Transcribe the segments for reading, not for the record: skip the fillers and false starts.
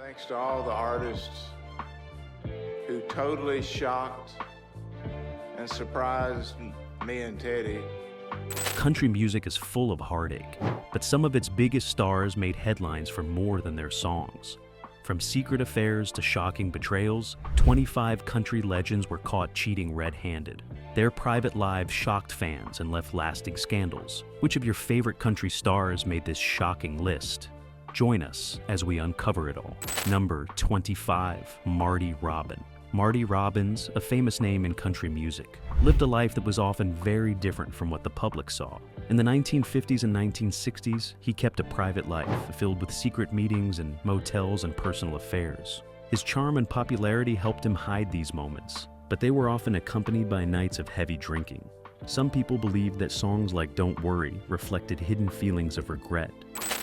Thanks to all the artists who totally shocked and surprised me and Teddy. Country music is full of heartache, but some of its biggest stars made headlines for more than their songs. From secret affairs to shocking betrayals, 25 country legends were caught cheating red-handed. Their private lives shocked fans and left lasting scandals. Which of your favorite country stars made this shocking list? Join us as we uncover it all. Number 25, Marty Robbins. Marty Robbins, a famous name in country music, lived a life that was often very different from what the public saw. In the 1950s and 1960s, he kept a private life filled with secret meetings and motels and personal affairs. His charm and popularity helped him hide these moments, but they were often accompanied by nights of heavy drinking. Some people believed that songs like Don't Worry reflected hidden feelings of regret,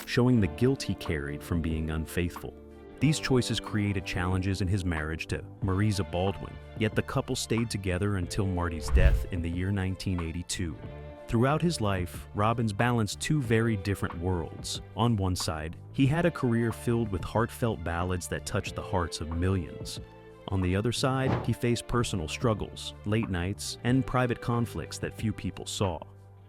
showing the guilt he carried from being unfaithful. These choices created challenges in his marriage to Mariza Baldwin, yet the couple stayed together until Marty's death in the year 1982. Throughout his life, Robbins balanced two very different worlds. On one side, he had a career filled with heartfelt ballads that touched the hearts of millions. On the other side, he faced personal struggles, late nights, and private conflicts that few people saw.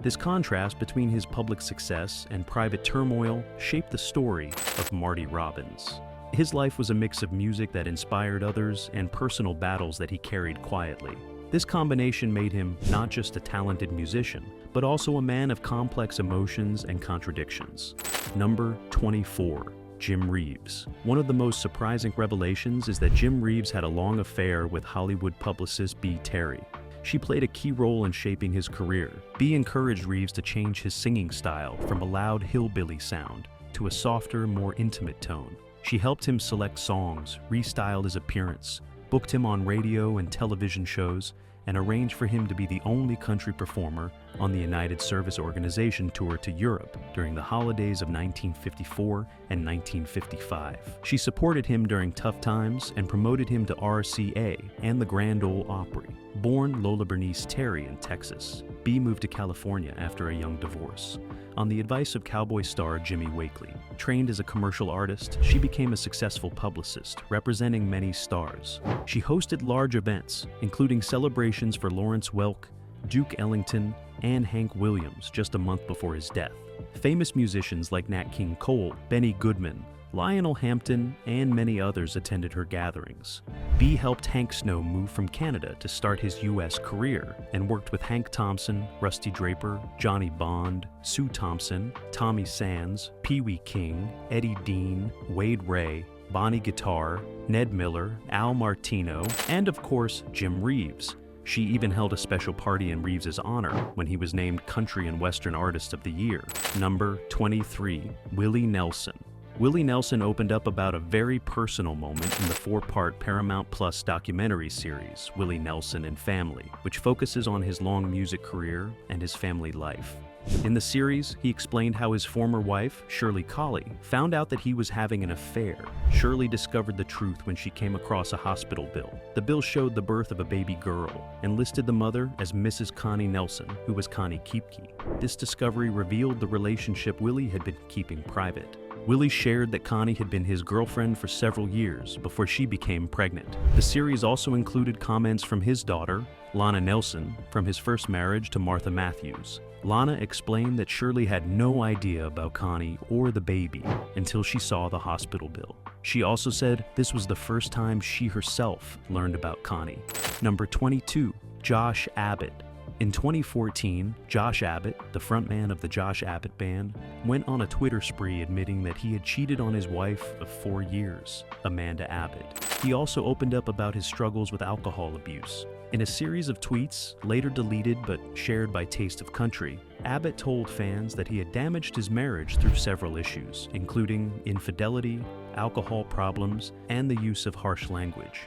This contrast between his public success and private turmoil shaped the story of Marty Robbins. His life was a mix of music that inspired others and personal battles that he carried quietly. This combination made him not just a talented musician, but also a man of complex emotions and contradictions. Number 24, Jim Reeves. One of the most surprising revelations is that Jim Reeves had a long affair with Hollywood publicist Bea Terry. She played a key role in shaping his career. Bea encouraged Reeves to change his singing style from a loud hillbilly sound to a softer, more intimate tone. She helped him select songs, restyled his appearance, booked him on radio and television shows, and arranged for him to be the only country performer on the United Service Organization tour to Europe during the holidays of 1954 and 1955. She supported him during tough times and promoted him to RCA and the Grand Ole Opry. Born Lola Bernice Terry in Texas, Bea moved to California after a young divorce. On the advice of cowboy star Jimmy Wakely, trained as a commercial artist, she became a successful publicist, representing many stars. She hosted large events, including celebrations for Lawrence Welk, Duke Ellington, and Hank Williams just a month before his death. Famous musicians like Nat King Cole, Benny Goodman, Lionel Hampton, and many others attended her gatherings. Bea helped Hank Snow move from Canada to start his U.S. career and worked with Hank Thompson, Rusty Draper, Johnny Bond, Sue Thompson, Tommy Sands, Pee Wee King, Eddie Dean, Wade Ray, Bonnie Guitar, Ned Miller, Al Martino, and of course, Jim Reeves. She even held a special party in Reeves's honor when he was named Country and Western Artist of the Year. Number 23, Willie Nelson. Willie Nelson opened up about a very personal moment in the 4-part Paramount Plus documentary series, Willie Nelson and Family, which focuses on his long music career and his family life. In the series, he explained how his former wife, Shirley Collie, found out that he was having an affair. Shirley discovered the truth when she came across a hospital bill. The bill showed the birth of a baby girl and listed the mother as Mrs. Connie Nelson, who was Connie Keepke. This discovery revealed the relationship Willie had been keeping private. Willie shared that Connie had been his girlfriend for several years before she became pregnant. The series also included comments from his daughter, Lana Nelson, from his first marriage to Martha Matthews. Lana explained that Shirley had no idea about Connie or the baby until she saw the hospital bill. She also said this was the first time she herself learned about Connie. Number 22, Josh Abbott. In 2014, Josh Abbott, the frontman of the Josh Abbott Band, went on a Twitter spree admitting that he had cheated on his wife of 4 years, Amanda Abbott. He also opened up about his struggles with alcohol abuse. In a series of tweets, later deleted but shared by Taste of Country, Abbott told fans that he had damaged his marriage through several issues, including infidelity, alcohol problems, and the use of harsh language.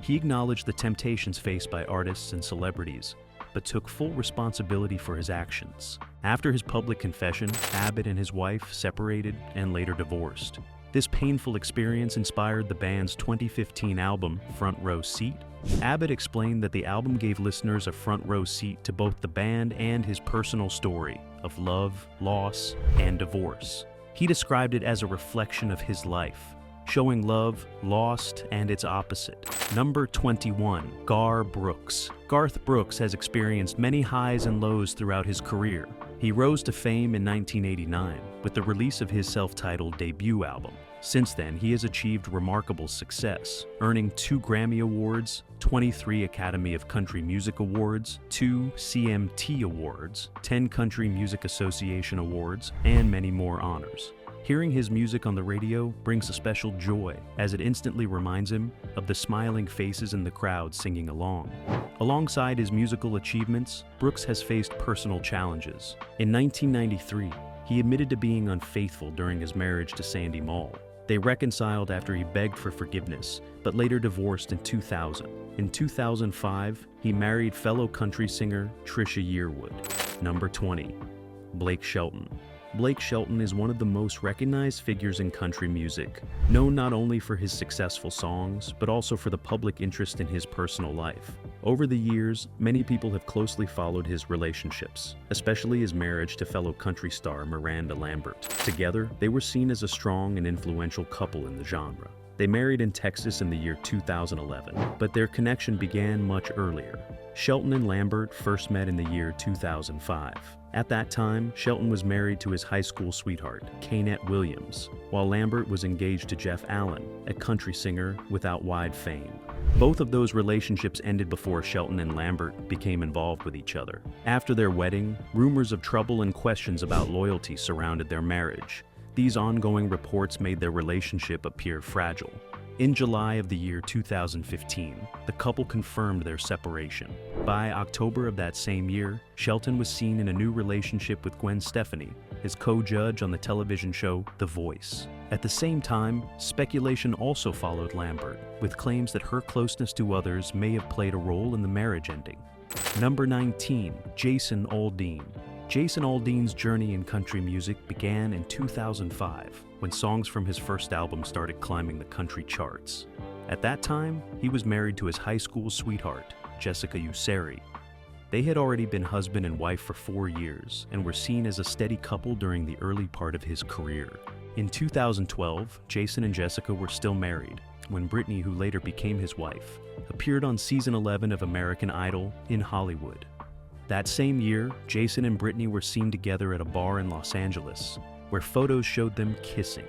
He acknowledged the temptations faced by artists and celebrities, but took full responsibility for his actions. After his public confession, Abbott and his wife separated and later divorced. This painful experience inspired the band's 2015 album, Front Row Seat. Abbott explained that the album gave listeners a front row seat to both the band and his personal story of love, loss, and divorce. He described it as a reflection of his life. showing love, lost, and its opposite. Number 21, Gar Brooks. Garth Brooks has experienced many highs and lows throughout his career. He rose to fame in 1989 with the release of his self-titled debut album. Since then, he has achieved remarkable success, earning 2 Grammy Awards, 23 Academy of Country Music Awards, 2 CMT Awards, 10 Country Music Association Awards, and many more honors. Hearing his music on the radio brings a special joy, as it instantly reminds him of the smiling faces in the crowd singing along. Alongside his musical achievements, Brooks has faced personal challenges. In 1993, he admitted to being unfaithful during his marriage to Sandy Mall. They reconciled after he begged for forgiveness, but later divorced in 2000. In 2005, he married fellow country singer Trisha Yearwood. Number 20, Blake Shelton. Blake Shelton is one of the most recognized figures in country music, known not only for his successful songs, but also for the public interest in his personal life. Over the years, many people have closely followed his relationships, especially his marriage to fellow country star Miranda Lambert. Together, they were seen as a strong and influential couple in the genre. They married in Texas in the year 2011, but their connection began much earlier. Shelton and Lambert first met in the year 2005. At that time, Shelton was married to his high school sweetheart, Kaynette Williams, while Lambert was engaged to Jeff Allen, a country singer without wide fame. Both of those relationships ended before Shelton and Lambert became involved with each other. After their wedding, rumors of trouble and questions about loyalty surrounded their marriage. These ongoing reports made their relationship appear fragile. In July of the year 2015, the couple confirmed their separation. By October of that same year, Shelton was seen in a new relationship with Gwen Stefani, his co-judge on the television show The Voice. At the same time, speculation also followed Lambert, with claims that her closeness to others may have played a role in the marriage ending. Number 19, Jason Aldean. Jason Aldean's journey in country music began in 2005, when songs from his first album started climbing the country charts. At that time, he was married to his high school sweetheart, Jessica Ussery. They had already been husband and wife for 4 years and were seen as a steady couple during the early part of his career. In 2012, Jason and Jessica were still married when Brittany, who later became his wife, appeared on season 11 of American Idol in Hollywood. That same year, Jason and Brittany were seen together at a bar in Los Angeles, where photos showed them kissing.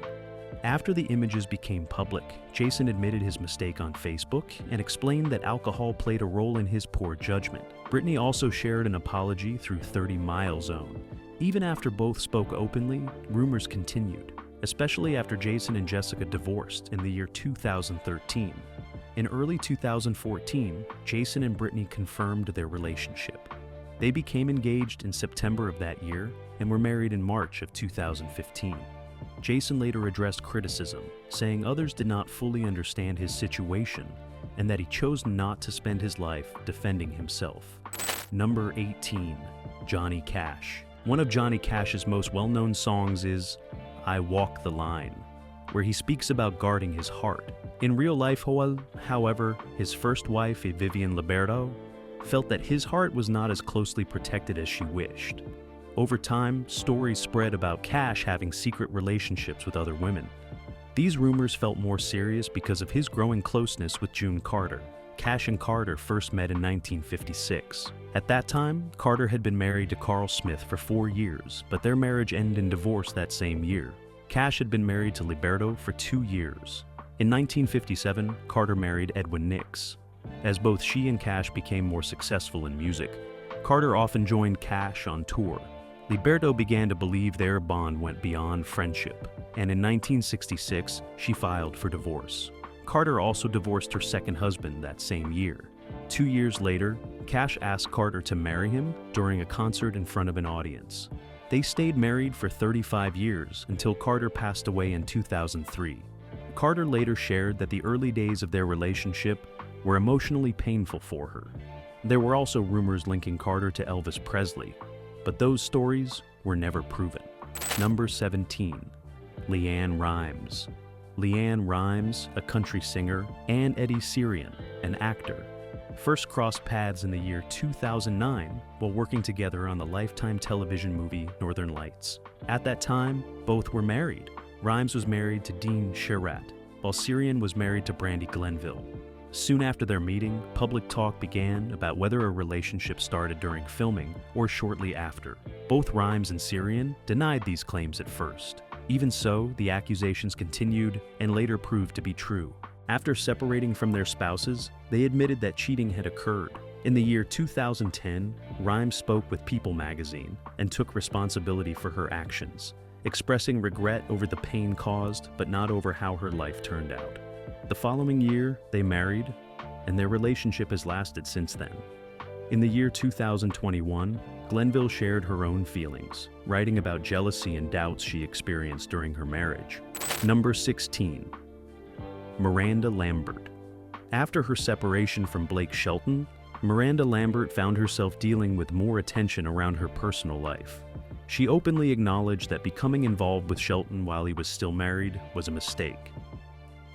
After the images became public, Jason admitted his mistake on Facebook and explained that alcohol played a role in his poor judgment. Brittany also shared an apology through 30 Mile Zone. Even after both spoke openly, rumors continued, especially after Jason and Jessica divorced in the year 2013. In early 2014, Jason and Brittany confirmed their relationship. They became engaged in September of that year and were married in March of 2015. Jason later addressed criticism, saying others did not fully understand his situation and that he chose not to spend his life defending himself. Number 18, Johnny Cash. One of Johnny Cash's most well-known songs is I Walk the Line, where he speaks about guarding his heart. In real life, however, his first wife, Vivian Liberto, felt that his heart was not as closely protected as she wished. Over time, stories spread about Cash having secret relationships with other women. These rumors felt more serious because of his growing closeness with June Carter. Cash and Carter first met in 1956. At that time, Carter had been married to Carl Smith for 4 years, but their marriage ended in divorce that same year. Cash had been married to Liberto for 2 years. In 1957, Carter married Edwin Nix. As both she and Cash became more successful in music, Carter often joined Cash on tour. Liberto began to believe their bond went beyond friendship, and in 1966, she filed for divorce. Carter also divorced her second husband that same year. 2 years later, Cash asked Carter to marry him during a concert in front of an audience. They stayed married for 35 years until Carter passed away in 2003. Carter later shared that the early days of their relationship were emotionally painful for her. There were also rumors linking Carter to Elvis Presley, but those stories were never proven. Number 17, LeAnn Rimes. LeAnn Rimes, a country singer, and Eddie Syrian, an actor, first crossed paths in the year 2009 while working together on the Lifetime television movie Northern Lights. At that time, both were married. Rimes was married to Dean Sherratt. while Syrian was married to Brandy Glenville. Soon after their meeting, public talk began about whether a relationship started during filming or shortly after. Both Rhimes and Syrian denied these claims at first. Even so, the accusations continued and later proved to be true. After separating from their spouses, they admitted that cheating had occurred. In the year 2010, Rhimes spoke with People magazine and took responsibility for her actions, expressing regret over the pain caused, but not over how her life turned out. The following year, they married, and their relationship has lasted since then. In the year 2021, Glenville shared her own feelings, writing about jealousy and doubts she experienced during her marriage. Number 16. Miranda Lambert. After her separation from Blake Shelton, Miranda Lambert found herself dealing with more attention around her personal life. She openly acknowledged that becoming involved with Shelton while he was still married was a mistake.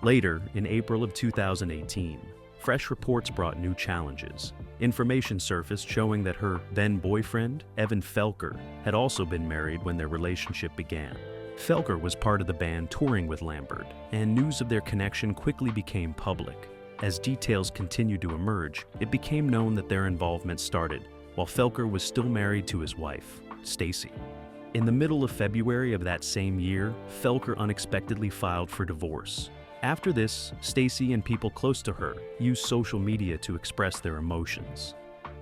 Later, in April of 2018, fresh reports brought new challenges. Information surfaced showing that her then-boyfriend, Evan Felker, had also been married when their relationship began. Felker was part of the band touring with Lambert, and news of their connection quickly became public. As details continued to emerge, it became known that their involvement started while Felker was still married to his wife, Stacy. In the middle of February of that same year, Felker unexpectedly filed for divorce. After this, Stacy and people close to her used social media to express their emotions.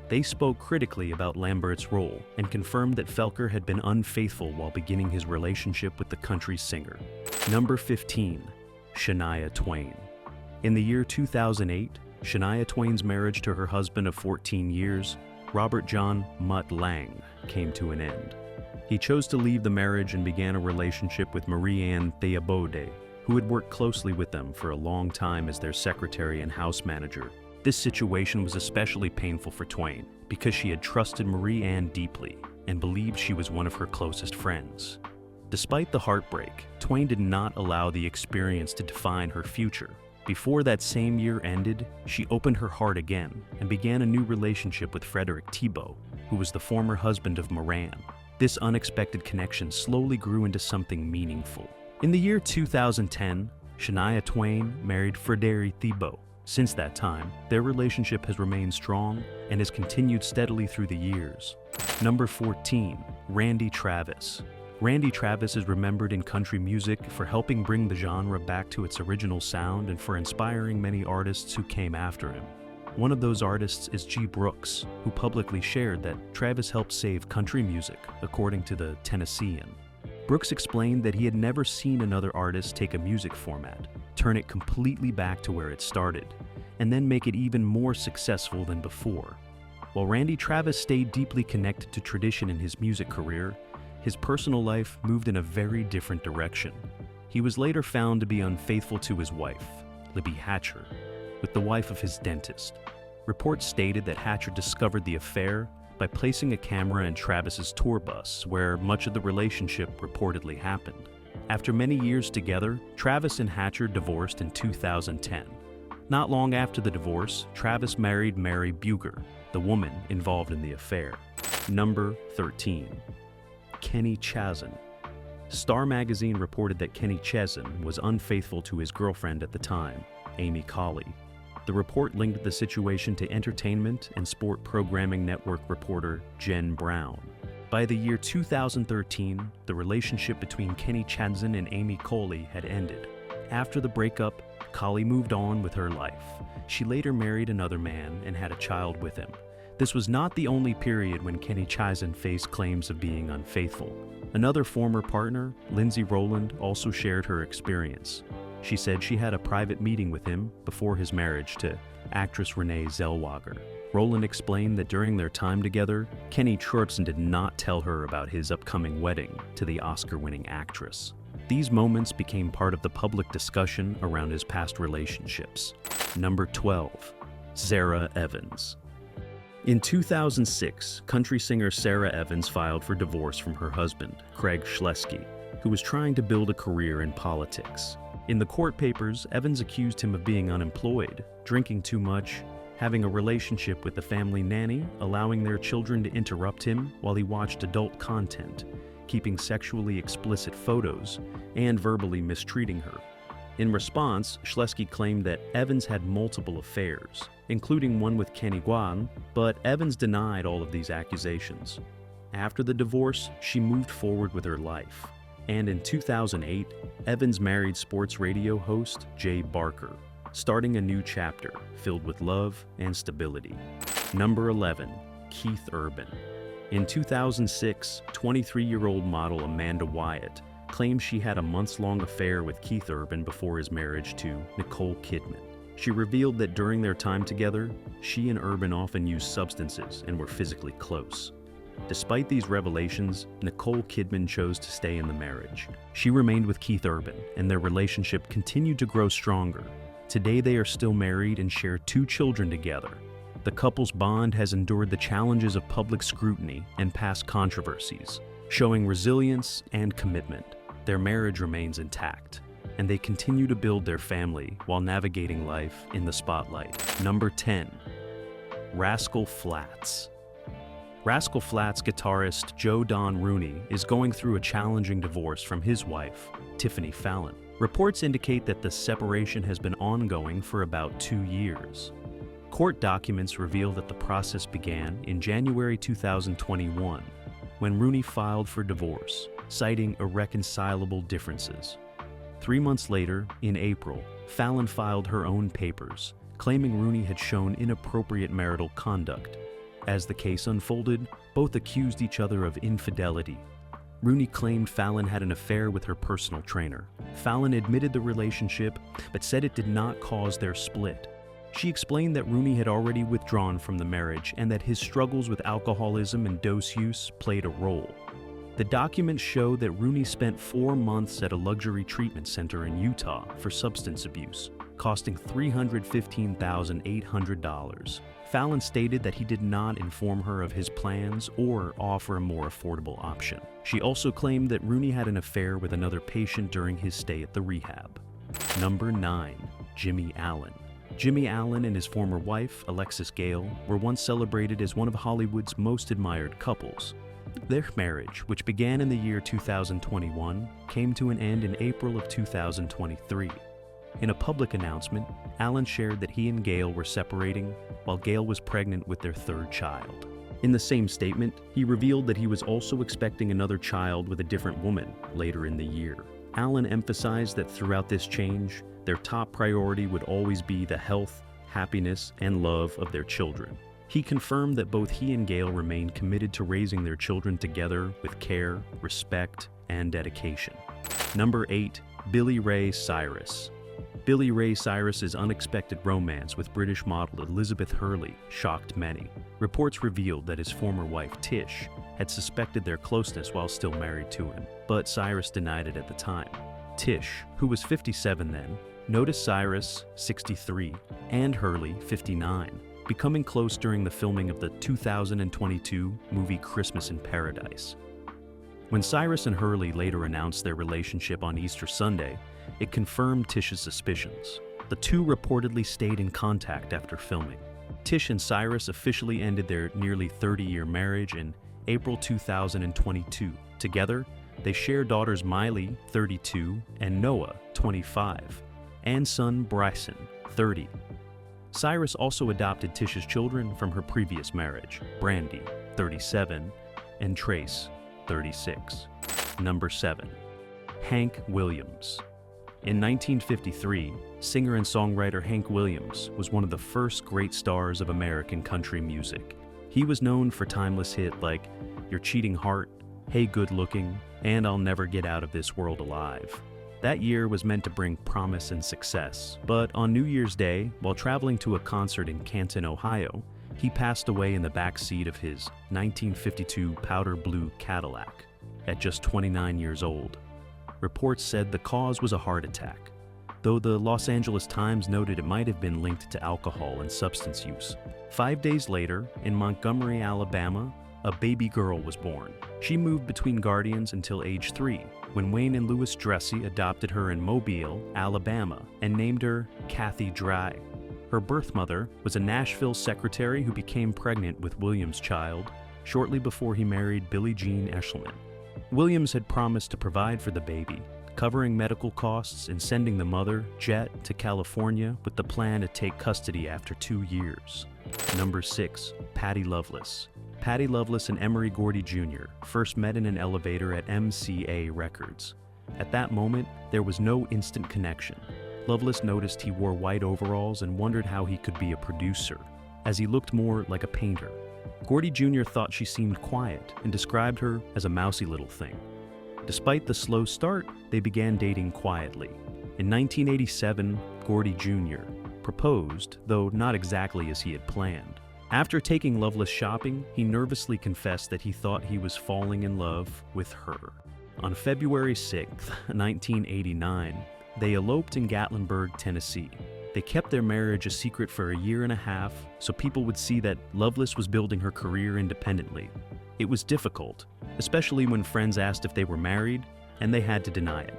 They spoke critically about Lambert's role and confirmed that Felker had been unfaithful while beginning his relationship with the country singer. Number 15. Shania Twain. In the year 2008, Shania Twain's marriage to her husband of 14 years, Robert John "Mutt" Lang, came to an end. He chose to leave the marriage and began a relationship with Marie Ann Theobode, who had worked closely with them for a long time as their secretary and house manager. This situation was especially painful for Twain because she had trusted Marie Ann deeply and believed she was one of her closest friends. Despite the heartbreak, Twain did not allow the experience to define her future. Before that same year ended, she opened her heart again and began a new relationship with Frederick Thibault, who was the former husband of Moran. This unexpected connection slowly grew into something meaningful. In the year 2010, Shania Twain married Frederick Thibault. Since that time, their relationship has remained strong and has continued steadily through the years. Number 14. Randy Travis. Randy Travis is remembered in country music for helping bring the genre back to its original sound and for inspiring many artists who came after him. One of those artists is G. Brooks, who publicly shared that Travis helped save country music, according to the Tennessean. Brooks explained that he had never seen another artist take a music format, turn it completely back to where it started, and then make it even more successful than before. While Randy Travis stayed deeply connected to tradition in his music career, his personal life moved in a very different direction. He was later found to be unfaithful to his wife, Libby Hatcher, with the wife of his dentist. Reports stated that Hatcher discovered the affair by placing a camera in Travis's tour bus, where much of the relationship reportedly happened. After many years together, Travis and Hatcher divorced in 2010. Not long after the divorce, Travis married Mary Buger, the woman involved in the affair. Number 13. Kenny Chesson. Star magazine reported that Kenny Chesson was unfaithful to his girlfriend at the time, Amy Colley. The report linked the situation to entertainment and sport programming network reporter Jen Brown. By the year 2013, the relationship between Kenny Chesson and Amy Colley had ended. After the breakup, Colley moved on with her life. She later married another man and had a child with him. This was not the only period when Kenny Chesson faced claims of being unfaithful. Another former partner, Lindsay Rowland, also shared her experience. She said she had a private meeting with him before his marriage to actress Renee Zellweger. Rowland explained that during their time together, Kenny Chesson did not tell her about his upcoming wedding to the Oscar-winning actress. These moments became part of the public discussion around his past relationships. Number 12. Sara Evans. In 2006, country singer Sara Evans filed for divorce from her husband, Craig Schlesky, who was trying to build a career in politics. In the court papers, Evans accused him of being unemployed, drinking too much, having a relationship with the family nanny, allowing their children to interrupt him while he watched adult content, keeping sexually explicit photos, and verbally mistreating her. In response, Schlesky claimed that Evans had multiple affairs, including one with Kenny Guan, but Evans denied all of these accusations. After the divorce, she moved forward with her life. And in 2008, Evans married sports radio host Jay Barker, starting a new chapter filled with love and stability. Number 11, Keith Urban. In 2006, 23-year-old model Amanda Wyatt claimed she had a months-long affair with Keith Urban before his marriage to Nicole Kidman. She revealed that during their time together, she and Urban often used substances and were physically close. Despite these revelations, Nicole Kidman chose to stay in the marriage. She remained with Keith Urban, and their relationship continued to grow stronger. Today they are still married and share 2 children together. The couple's bond has endured the challenges of public scrutiny and past controversies, showing resilience and commitment. Their marriage remains intact, and they continue to build their family while navigating life in the spotlight. Number 10, Rascal Flatts. Rascal Flatts guitarist Joe Don Rooney is going through a challenging divorce from his wife, Tiffany Fallon. Reports indicate that the separation has been ongoing for about 2 years. Court documents reveal that the process began in January 2021, when Rooney filed for divorce, citing irreconcilable differences. 3 months later, in April, Fallon filed her own papers, claiming Rooney had shown inappropriate marital conduct. As the case unfolded, both accused each other of infidelity. Rooney claimed Fallon had an affair with her personal trainer. Fallon admitted the relationship, but said it did not cause their split. She explained that Rooney had already withdrawn from the marriage and that his struggles with alcoholism and dose use played a role. The documents show that Rooney spent 4 months at a luxury treatment center in Utah for substance abuse, costing $315,800. Fallon stated that he did not inform her of his plans or offer a more affordable option. She also claimed that Rooney had an affair with another patient during his stay at the rehab. Number 9, Jimmy Allen. Jimmy Allen and his former wife, Alexis Gale, were once celebrated as one of Hollywood's most admired couples. Their marriage, which began in the year 2021, came to an end in April of 2023. In a public announcement, Allen shared that he and Gale were separating while Gale was pregnant with their 3rd child. In the same statement, he revealed that he was also expecting another child with a different woman later in the year. Allen emphasized that throughout this change, their top priority would always be the health, happiness, and love of their children. He confirmed that both he and Gale remained committed to raising their children together with care, respect, and dedication. Number 8, Billy Ray Cyrus. Billy Ray Cyrus's unexpected romance with British model Elizabeth Hurley shocked many. Reports revealed that his former wife, Tish, had suspected their closeness while still married to him, but Cyrus denied it at the time. Tish, who was 57 then, noticed Cyrus, 63, and Hurley, 59, becoming close during the filming of the 2022 movie Christmas in Paradise. When Cyrus and Hurley later announced their relationship on Easter Sunday, it confirmed Tish's suspicions. The two reportedly stayed in contact after filming. Tish and Cyrus officially ended their nearly 30-year marriage in April 2022. Together, they share daughters Miley, 32, and Noah, 25, and son Bryson, 30. Cyrus also adopted Tish's children from her previous marriage, Brandy, 37, and Trace, 36. Number 7, Hank Williams. In 1953, singer and songwriter Hank Williams was one of the first great stars of American country music. He was known for timeless hits like Your Cheating Heart, Hey Good Looking, and I'll Never Get Out of This World Alive. That year was meant to bring promise and success, but on New Year's Day, while traveling to a concert in Canton, Ohio, he passed away in the back seat of his 1952 powder blue Cadillac at just 29 years old. Reports said the cause was a heart attack, though the Los Angeles Times noted it might have been linked to alcohol and substance use. 5 days later, in Montgomery, Alabama, a baby girl was born. She moved between guardians until age 3, when Wayne and Louis Dressy adopted her in Mobile, Alabama, and named her Kathy Dry. Her birth mother was a Nashville secretary who became pregnant with Williams' child shortly before he married Billie Jean Eshelman. Williams had promised to provide for the baby, covering medical costs and sending the mother, Jet, to California with the plan to take custody after 2 years. Number 6. Patty Loveless. Patty Loveless and Emery Gordy Jr. first met in an elevator at MCA Records. At that moment, there was no instant connection. Loveless noticed he wore white overalls and wondered how he could be a producer, as he looked more like a painter. Gordy Jr. thought she seemed quiet and described her as a mousy little thing. Despite the slow start, they began dating quietly. In 1987, Gordy Jr. proposed, though not exactly as he had planned. After taking Loveless shopping, he nervously confessed that he thought he was falling in love with her. On February 6, 1989, they eloped in Gatlinburg, Tennessee. They kept their marriage a secret for a year and a half so people would see that Loveless was building her career independently. It was difficult, especially when friends asked if they were married, and they had to deny it.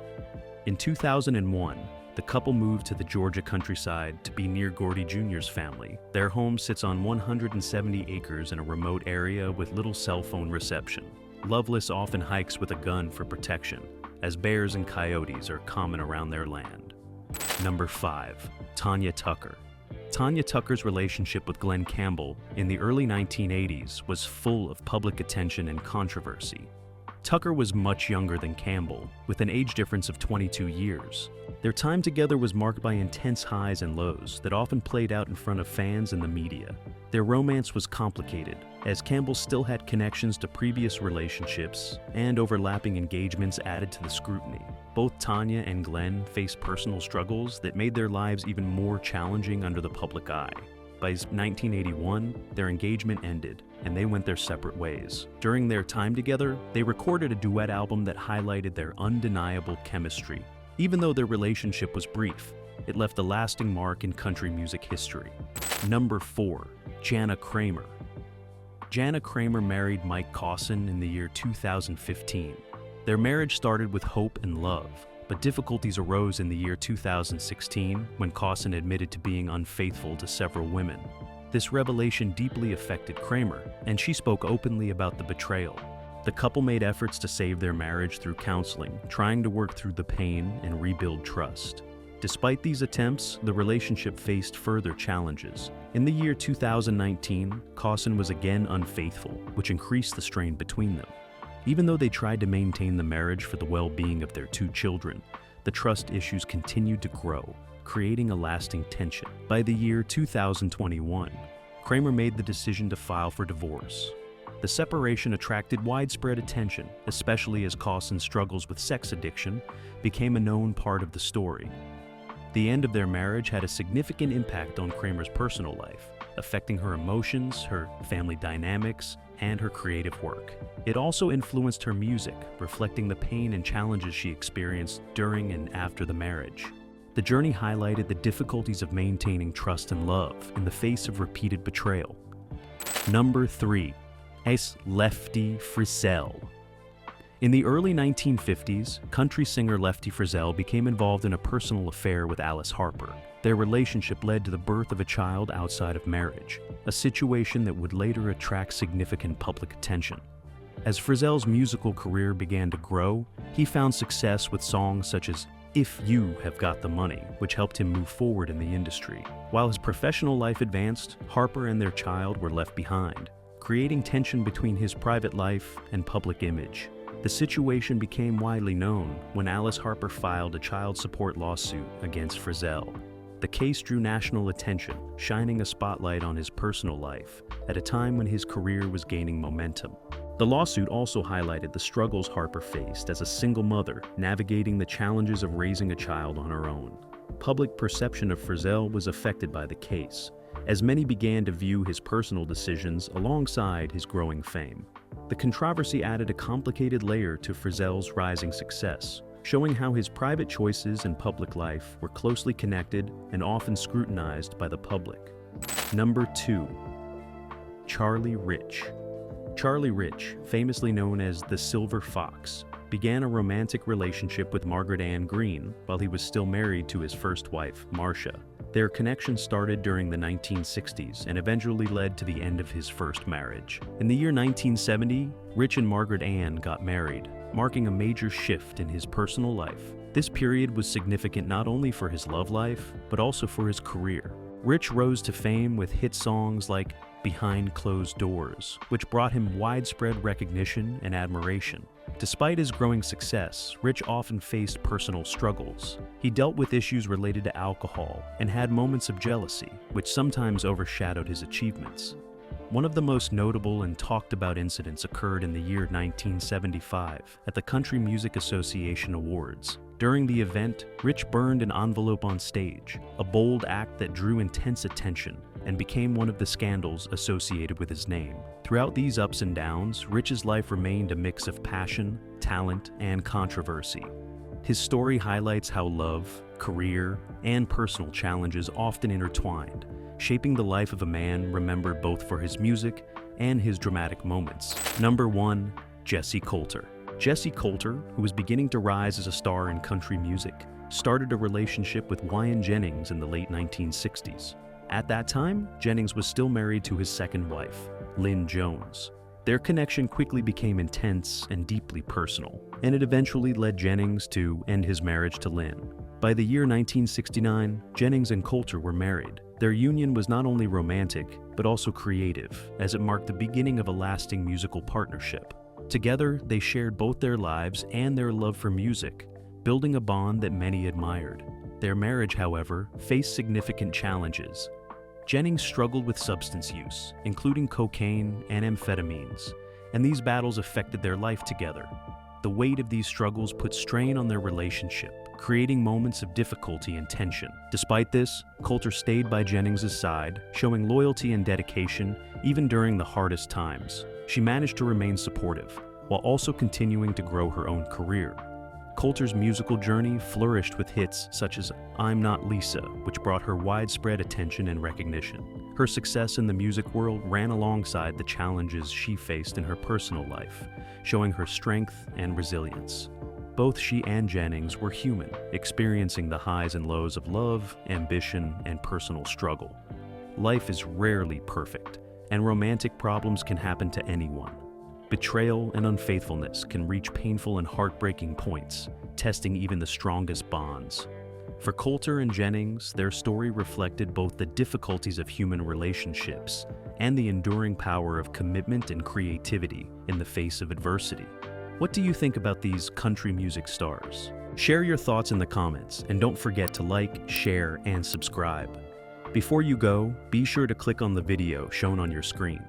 In 2001, the couple moved to the Georgia countryside to be near Gordy Jr.'s family. Their home sits on 170 acres in a remote area with little cell phone reception. Loveless often hikes with a gun for protection, as bears and coyotes are common around their land. Number 5. Tanya Tucker. Tanya Tucker's relationship with Glenn Campbell in the early 1980s was full of public attention and controversy. Tucker was much younger than Campbell, with an age difference of 22 years. Their time together was marked by intense highs and lows that often played out in front of fans and the media. Their romance was complicated, as Campbell still had connections to previous relationships, and overlapping engagements added to the scrutiny. Both Tanya and Glenn faced personal struggles that made their lives even more challenging under the public eye. By 1981, their engagement ended, and they went their separate ways. During their time together, they recorded a duet album that highlighted their undeniable chemistry. Even though their relationship was brief, it left a lasting mark in country music history. Number 4. Jana Kramer. Jana Kramer married Mike Cosson in the year 2015. Their marriage started with hope and love, but difficulties arose in the year 2016 when Cosson admitted to being unfaithful to several women. This revelation deeply affected Kramer, and she spoke openly about the betrayal. The couple made efforts to save their marriage through counseling, trying to work through the pain and rebuild trust. Despite these attempts, the relationship faced further challenges. In the year 2019, Cosson was again unfaithful, which increased the strain between them. Even though they tried to maintain the marriage for the well-being of their 2 children, the trust issues continued to grow, creating a lasting tension. By the year 2021, Kramer made the decision to file for divorce. The separation attracted widespread attention, especially as Cosson's struggles with sex addiction became a known part of the story. The end of their marriage had a significant impact on Kramer's personal life, affecting her emotions, her family dynamics, and her creative work. It also influenced her music, reflecting the pain and challenges she experienced during and after the marriage. The journey highlighted the difficulties of maintaining trust and love in the face of repeated betrayal. Number 3. Lefty Frizzell. In the early 1950s, country singer Lefty Frizzell became involved in a personal affair with Alice Harper. Their relationship led to the birth of a child outside of marriage, a situation that would later attract significant public attention. As Frizzell's musical career began to grow, he found success with songs such as If You Have Got the Money, which helped him move forward in the industry. While his professional life advanced, Harper and their child were left behind, creating tension between his private life and public image. The situation became widely known when Alice Harper filed a child support lawsuit against Frizzell. The case drew national attention, shining a spotlight on his personal life at a time when his career was gaining momentum. The lawsuit also highlighted the struggles Harper faced as a single mother, navigating the challenges of raising a child on her own. Public perception of Frizzell was affected by the case, as many began to view his personal decisions alongside his growing fame. The controversy added a complicated layer to Frizzell's rising success, showing how his private choices and public life were closely connected and often scrutinized by the public. Number 2. Charlie Rich. Charlie Rich, famously known as the Silver Fox, began a romantic relationship with Margaret Ann Green while he was still married to his first wife, Marcia. Their connection started during the 1960s and eventually led to the end of his first marriage. In the year 1970, Rich and Margaret Ann got married, marking a major shift in his personal life. This period was significant not only for his love life, but also for his career. Rich rose to fame with hit songs like Behind Closed Doors, which brought him widespread recognition and admiration. Despite his growing success, Rich often faced personal struggles. He dealt with issues related to alcohol and had moments of jealousy, which sometimes overshadowed his achievements. One of the most notable and talked about incidents occurred in the year 1975 at the Country Music Association Awards. During the event, Rich burned an envelope on stage, a bold act that drew intense attention and became one of the scandals associated with his name. Throughout these ups and downs, Rich's life remained a mix of passion, talent, and controversy. His story highlights how love, career, and personal challenges often intertwined, shaping the life of a man remembered both for his music and his dramatic moments. Number 1. Jessie Coulter. Jessie Coulter, who was beginning to rise as a star in country music, started a relationship with Wyan Jennings in the late 1960s. At that time, Jennings was still married to his second wife, Lynn Jones. Their connection quickly became intense and deeply personal, and it eventually led Jennings to end his marriage to Lynn. By the year 1969, Jennings and Coulter were married. Their union was not only romantic, but also creative, as it marked the beginning of a lasting musical partnership. Together, they shared both their lives and their love for music, building a bond that many admired. Their marriage, however, faced significant challenges. Jennings struggled with substance use, including cocaine and amphetamines, and these battles affected their life together. The weight of these struggles put strain on their relationship, creating moments of difficulty and tension. Despite this, Coulter stayed by Jennings' side, showing loyalty and dedication even during the hardest times. She managed to remain supportive, while also continuing to grow her own career. Coulter's musical journey flourished with hits such as I'm Not Lisa, which brought her widespread attention and recognition. Her success in the music world ran alongside the challenges she faced in her personal life, showing her strength and resilience. Both she and Jennings were human, experiencing the highs and lows of love, ambition, and personal struggle. Life is rarely perfect, and romantic problems can happen to anyone. Betrayal and unfaithfulness can reach painful and heartbreaking points, testing even the strongest bonds. For Coulter and Jennings, their story reflected both the difficulties of human relationships and the enduring power of commitment and creativity in the face of adversity. What do you think about these country music stars? Share your thoughts in the comments, and don't forget to like, share, and subscribe. Before you go, be sure to click on the video shown on your screen.